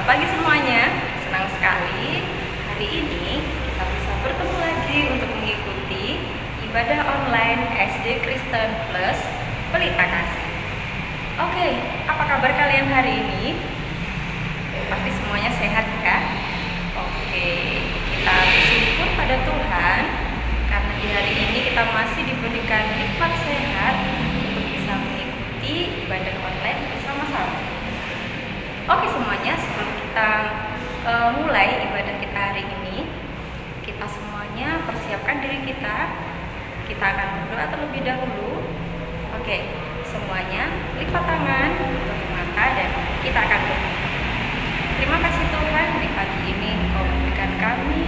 pagi semuanya, senang sekali hari ini kita bisa bertemu lagi untuk mengikuti ibadah online SD Kristen Plus Pelita Kasih. Oke, apa kabar kalian hari ini? Pasti semuanya sehat ya? Oke, kita bersyukur pada Tuhan karena di hari ini kita masih diberikan nikmat sehat untuk bisa mengikuti ibadah online bersama-sama. Oke semuanya, sebelum kita mulai ibadah kita hari ini, kita semuanya persiapkan diri kita. Kita akan berdoa terlebih dahulu. Oke, semuanya lipat tangan, tutup mata, dan kita akan berdoa. Terima kasih Tuhan, di pagi ini Engkau memberikan kami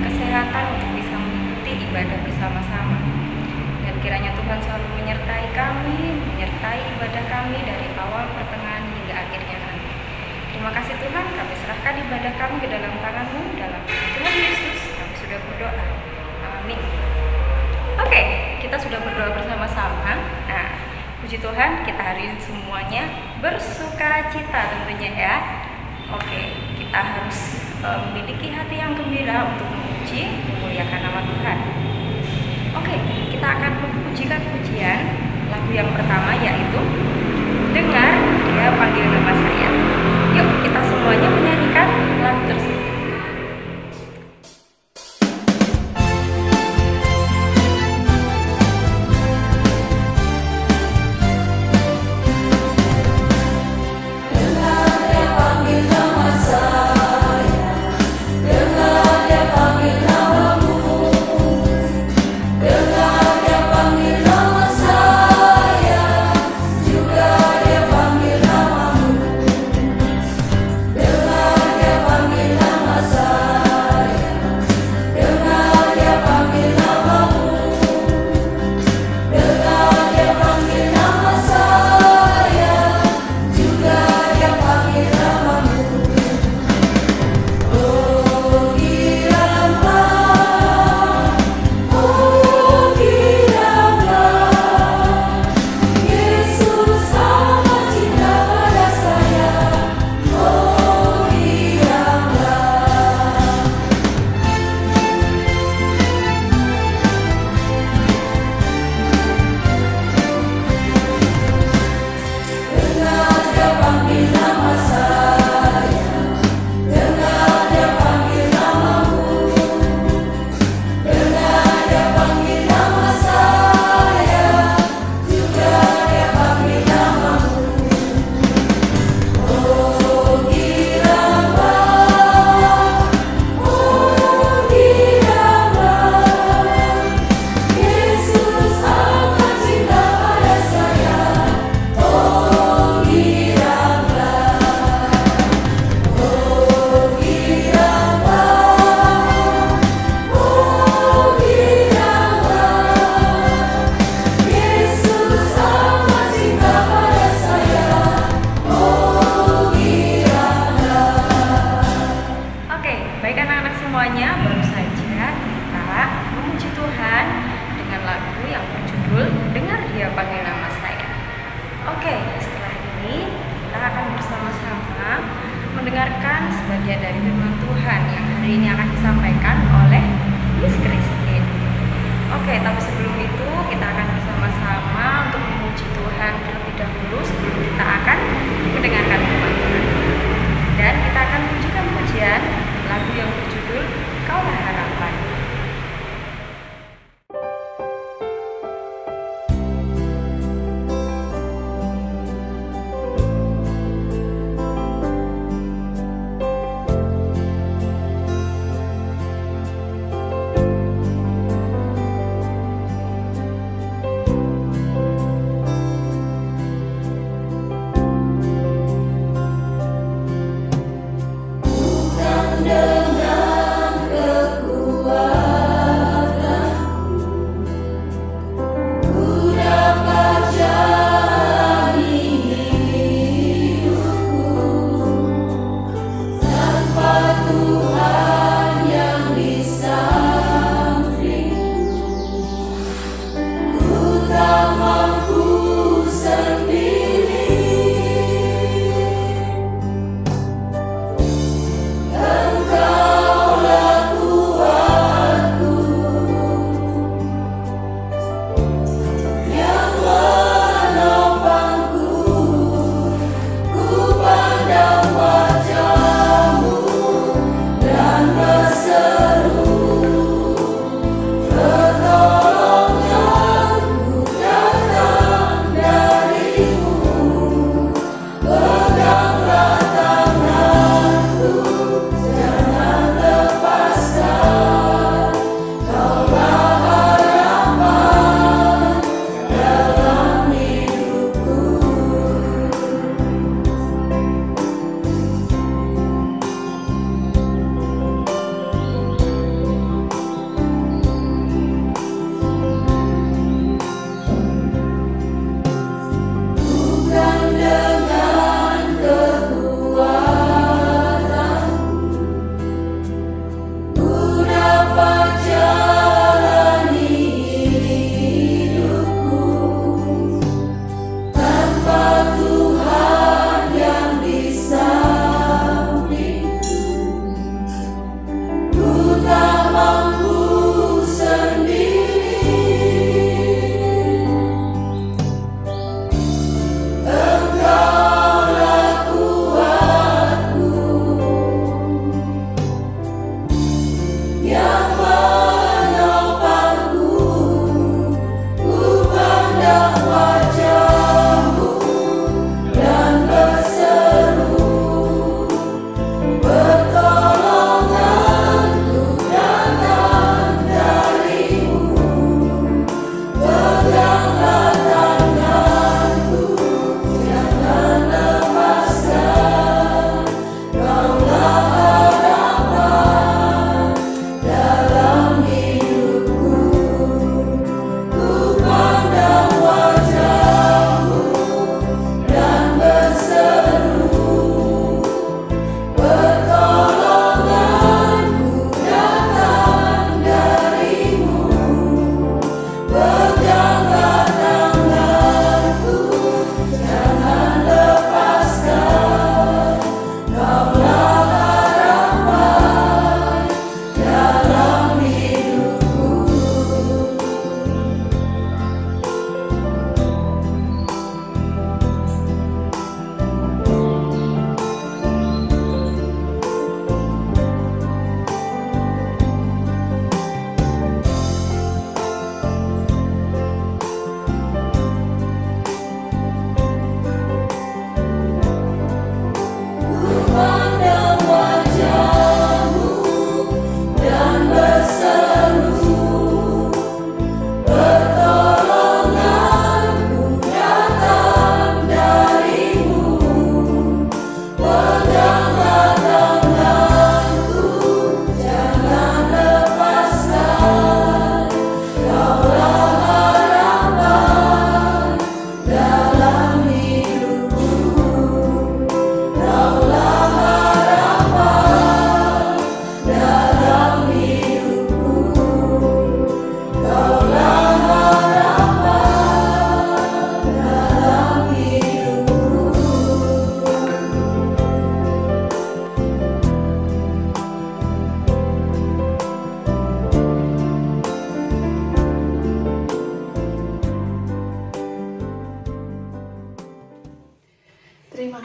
kesehatan untuk bisa mengikuti ibadah bersama-sama. Dan kiranya Tuhan selalu menyertai kami, menyertai ibadah kami dari awal, pertengahan, hingga akhirnya nanti. Terima kasih Tuhan, kami serahkan ibadah kami ke dalam tangan-Mu, dalam nama Tuhan Yesus kami sudah berdoa. Amin. Oke, kita sudah berdoa bersama-sama. Nah, puji Tuhan, kita hari ini semuanya bersuka cita tentunya ya. Oke, kita harus memiliki hati yang gembira untuk memuji, memuliakan nama Tuhan. Oke, kita akan memujikan pujian lagu yang pertama, yaitu Dengar Dia Panggil Nama Saya. Yuk kita semuanya menyanyikan lagu tersebut. Dengar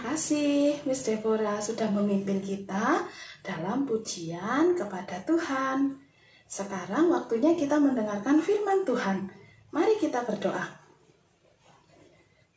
kasih Miss Deborah sudah memimpin kita dalam pujian kepada Tuhan. Sekarang waktunya kita mendengarkan firman Tuhan. Mari kita berdoa.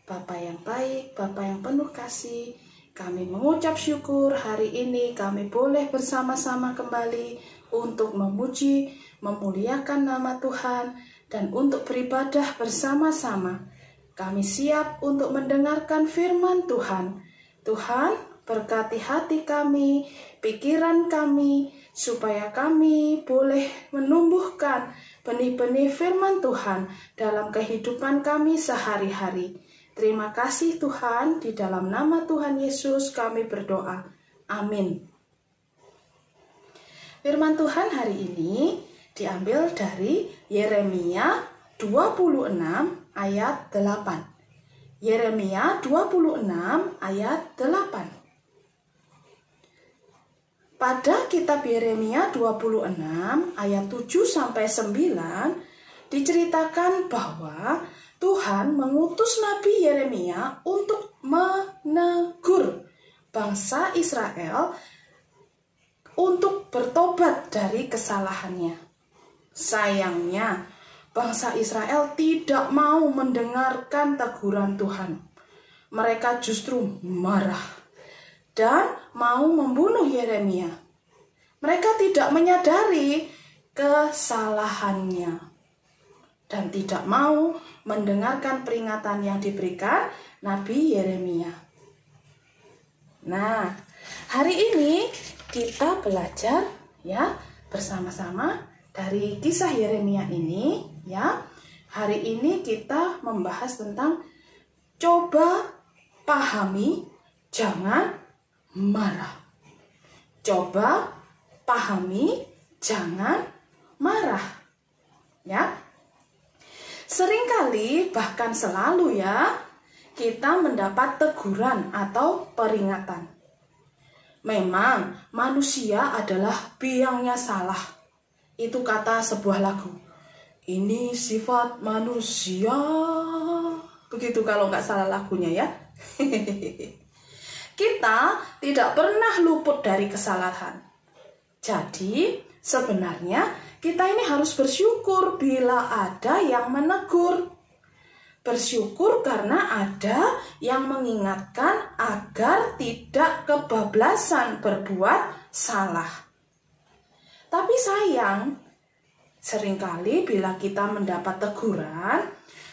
Bapa yang baik, Bapa yang penuh kasih, kami mengucap syukur hari ini kami boleh bersama-sama kembali untuk memuji, memuliakan nama Tuhan, dan untuk beribadah bersama-sama. Kami siap untuk mendengarkan firman Tuhan. Tuhan, berkati hati kami, pikiran kami, supaya kami boleh menumbuhkan benih-benih firman Tuhan dalam kehidupan kami sehari-hari. Terima kasih Tuhan, di dalam nama Tuhan Yesus kami berdoa. Amin. Firman Tuhan hari ini diambil dari Yeremia 26 ayat 8. Yeremia 26 ayat 8. Pada kitab Yeremia 26 ayat 7 sampai 9 diceritakan bahwa Tuhan mengutus Nabi Yeremia untuk menegur bangsa Israel untuk bertobat dari kesalahannya. Sayangnya, bangsa Israel tidak mau mendengarkan teguran Tuhan. Mereka justru marah dan mau membunuh Yeremia. Mereka tidak menyadari kesalahannya dan tidak mau mendengarkan peringatan yang diberikan Nabi Yeremia. Nah, hari ini kita belajar ya bersama-sama dari kisah Yeremia ini ya. Hari ini kita membahas tentang coba pahami, jangan marah. Coba pahami, jangan marah. Ya. Seringkali bahkan selalu ya kita mendapat teguran atau peringatan. Memang manusia adalah biangnya salah. Itu kata sebuah lagu. Ini sifat manusia. Begitu kalau nggak salah lagunya ya. Kita tidak pernah luput dari kesalahan. Jadi sebenarnya kita ini harus bersyukur bila ada yang menegur. Bersyukur karena ada yang mengingatkan agar tidak kebablasan berbuat salah. Tapi sayang, seringkali bila kita mendapat teguran,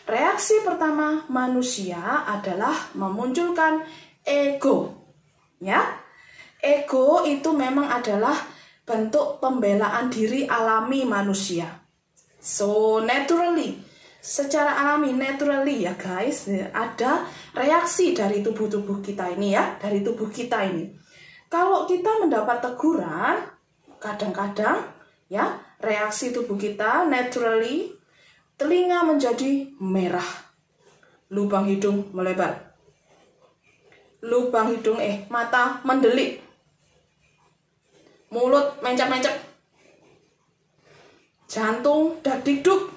reaksi pertama manusia adalah memunculkan ego. Ya, ego itu memang adalah bentuk pembelaan diri alami manusia. So naturally, secara alami, naturally ya guys, ada reaksi dari tubuh-tubuh kita ini ya, dari tubuh kita ini. Kalau kita mendapat teguran, kadang-kadang ya reaksi tubuh kita naturally, telinga menjadi merah, lubang hidung melebar, mata mendelik, mulut mencap-mencap, jantung dak-dikduk,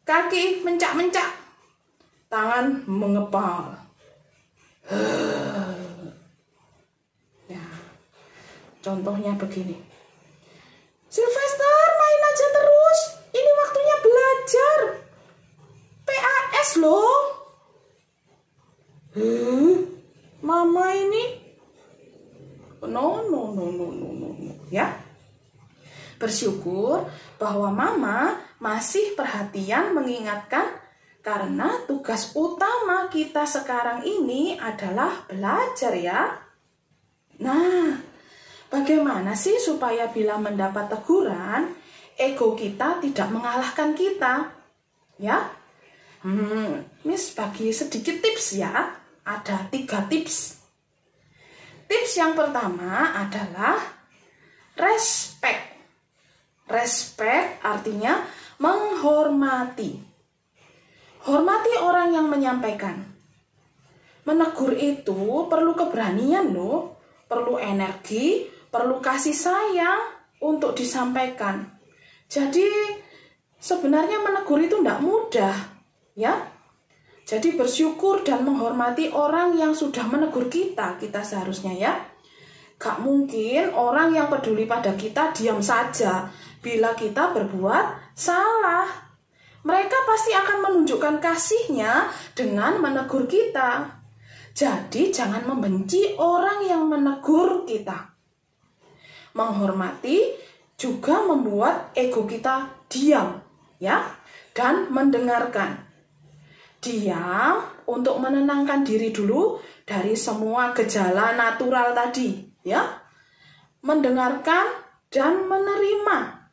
kaki mencak-mencak, tangan mengepal. Ya, contohnya begini. Sylvester, main aja terus. Ini waktunya belajar. PAS loh. Mama ini. No. Ya. Bersyukur bahwa mama masih perhatian mengingatkan karena tugas utama kita sekarang ini adalah belajar ya. Nah, bagaimana sih supaya bila mendapat teguran, ego kita tidak mengalahkan kita? Ya, Miss bagi sedikit tips ya. Ada 3 tips. Tips yang pertama adalah respect. Respect artinya menghormati. Hormati orang yang menyampaikan. Menegur itu perlu keberanian loh, perlu energi, perlu kasih sayang untuk disampaikan. Jadi sebenarnya menegur itu tidak mudah, ya. Jadi bersyukur dan menghormati orang yang sudah menegur kita seharusnya ya. Gak mungkin orang yang peduli pada kita diam saja bila kita berbuat salah. Mereka pasti akan menunjukkan kasihnya dengan menegur kita. Jadi jangan membenci orang yang menegur kita. Menghormati juga membuat ego kita diam ya, dan mendengarkan. Diam untuk menenangkan diri dulu dari semua gejala natural tadi ya. Mendengarkan dan menerima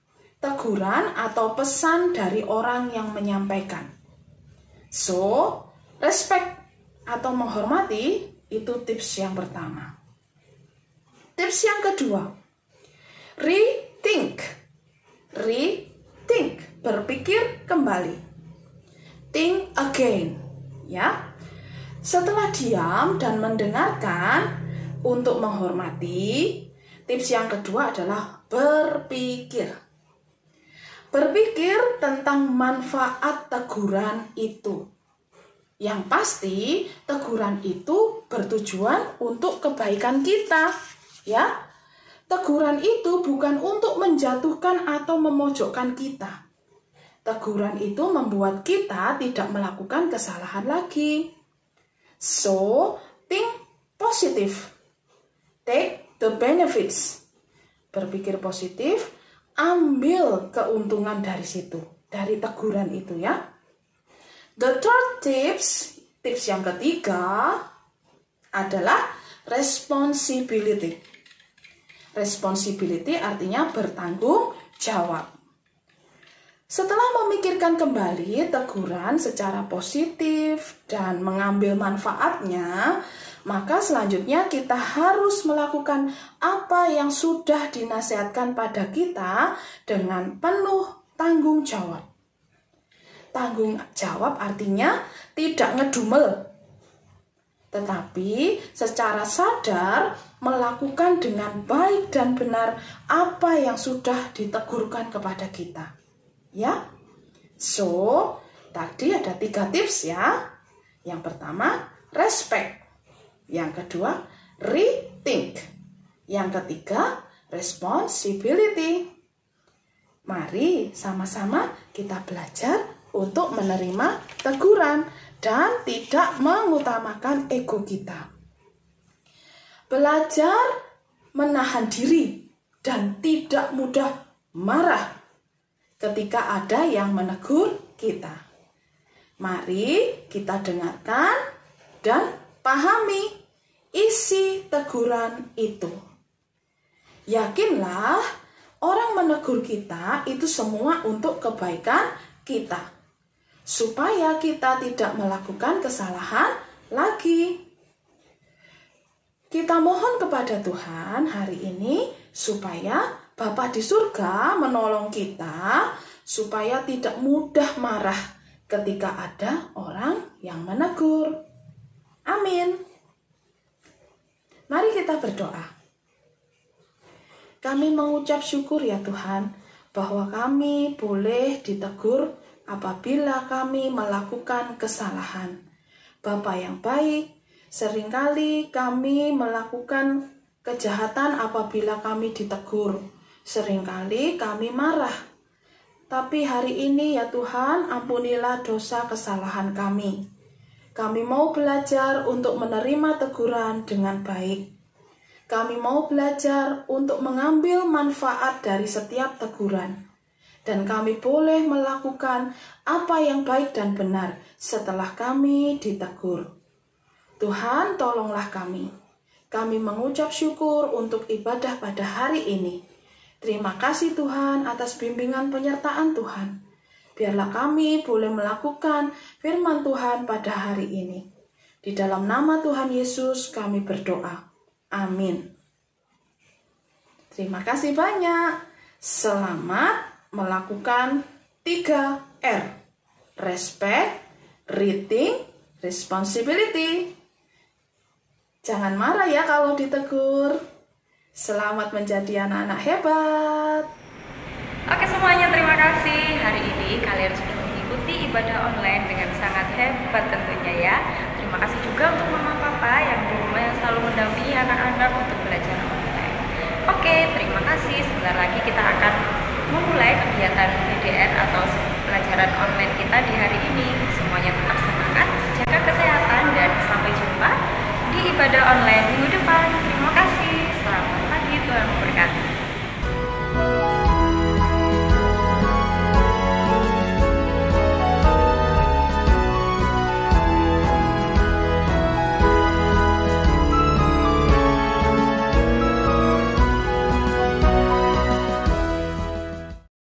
teguran atau pesan dari orang yang menyampaikan. So, respect atau menghormati itu tips yang pertama. Tips yang kedua, rethink. Rethink, berpikir kembali. Think again, ya. Setelah diam dan mendengarkan untuk menghormati, tips yang kedua adalah berpikir. Berpikir tentang manfaat teguran itu. Yang pasti, teguran itu bertujuan untuk kebaikan kita, ya. Teguran itu bukan untuk menjatuhkan atau memojokkan kita. Teguran itu membuat kita tidak melakukan kesalahan lagi. So, think positive. Take the benefits. Berpikir positif, ambil keuntungan dari situ, dari teguran itu ya. The third tips yang ketiga adalah responsibility. Responsibility artinya bertanggung jawab. Setelah memikirkan kembali teguran secara positif dan mengambil manfaatnya, maka selanjutnya kita harus melakukan apa yang sudah dinasihatkan pada kita dengan penuh tanggung jawab. Tanggung jawab artinya tidak ngedumel, tetapi secara sadar melakukan dengan baik dan benar apa yang sudah ditegurkan kepada kita. Ya, so tadi ada 3 tips ya. Yang pertama, respect. Yang kedua, rethink. Yang ketiga, responsibility. Mari sama-sama kita belajar untuk menerima teguran dan tidak mengutamakan ego kita. Belajar menahan diri dan tidak mudah marah ketika ada yang menegur kita. Mari kita dengarkan dan pahami isi teguran itu. Yakinlah orang menegur kita itu semua untuk kebaikan kita, supaya kita tidak melakukan kesalahan lagi. Kita mohon kepada Tuhan hari ini supaya Bapa di surga menolong kita supaya tidak mudah marah ketika ada orang yang menegur. Amin. Mari kita berdoa. Kami mengucap syukur ya Tuhan bahwa kami boleh ditegur apabila kami melakukan kesalahan. Bapa yang baik, seringkali kami melakukan kejahatan apabila kami ditegur. Seringkali kami marah. Tapi hari ini ya Tuhan, ampunilah dosa kesalahan kami. Kami mau belajar untuk menerima teguran dengan baik. Kami mau belajar untuk mengambil manfaat dari setiap teguran. Dan kami boleh melakukan apa yang baik dan benar setelah kami ditegur. Tuhan, tolonglah kami. Kami mengucap syukur untuk ibadah pada hari ini. Terima kasih Tuhan atas bimbingan penyertaan Tuhan. Biarlah kami boleh melakukan firman Tuhan pada hari ini. Di dalam nama Tuhan Yesus kami berdoa. Amin. Terima kasih banyak. Selamat melakukan 3R. Respect, rethink, responsibility. Jangan marah ya kalau ditegur. Selamat menjadi anak-anak hebat. Oke semuanya, terima kasih. Hari ini kalian sudah mengikuti mengikuti ibadah online dengan sangat hebat tentunya ya. Terima kasih juga untuk mama papa yang di rumah yang selalu mendampingi anak-anak untuk belajar online. Oke, terima kasih. Sebentar lagi kita akan memulai kegiatan PDN atau pelajaran online kita di hari ini. Semuanya tetap semangat, jaga kesehatan, dan sampai jumpa di ibadah online minggu depan.